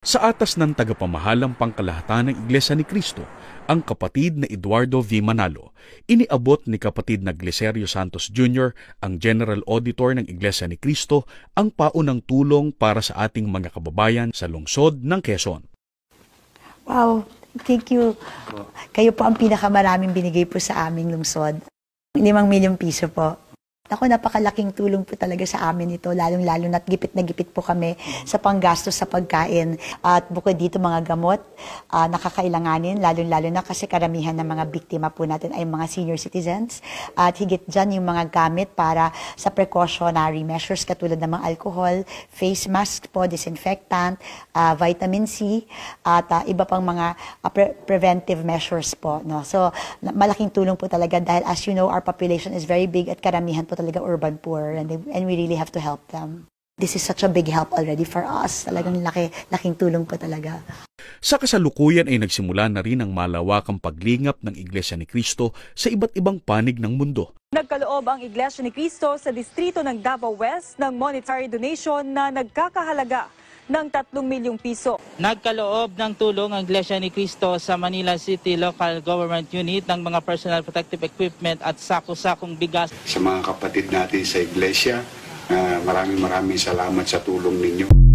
Sa atas ng tagapamahalang pangkalahatan ng Iglesia ni Cristo, ang kapatid na Eduardo V. Manalo, iniabot ni kapatid na Glicerio Santos Jr., ang General Auditor ng Iglesia ni Cristo, ang paunang tulong para sa ating mga kababayan sa lungsod ng Quezon. Wow, thank you. Kayo po ang pinakamaraming binigay po sa aming lungsod. 5 milyong piso po. Ako, napakalaking tulong po talaga sa amin ito, lalong-lalo na't gipit na gipit po kami sa panggastos sa pagkain. At bukod dito mga gamot, nakakailanganin, lalong-lalo na kasi karamihan ng mga biktima po natin ay mga senior citizens. At higit dyan yung mga gamit para sa precautionary measures katulad ng mga alcohol, face mask po, disinfectant, vitamin C, at iba pang mga preventive measures po. No? So, malaking tulong po talaga dahil as you know, our population is very big at karamihan po talaga urban poor and we really have to help them. This is such a big help already for us. Talagang laking tulong po talaga. Sa kasalukuyan ay nagsimula na rin ang malawakang paglingap ng Iglesia ni Cristo sa iba't ibang panig ng mundo. Nagkaloob ang Iglesia ni Cristo sa distrito ng Davao West ng monetary donation na nagkakahalaga ng 3 milyong piso. Nagkaloob ng tulong ang Iglesia ni Cristo sa Manila City Local Government Unit ng mga personal protective equipment at sako-sakong bigas. Sa mga kapatid natin sa Iglesia, maraming salamat sa tulong ninyo.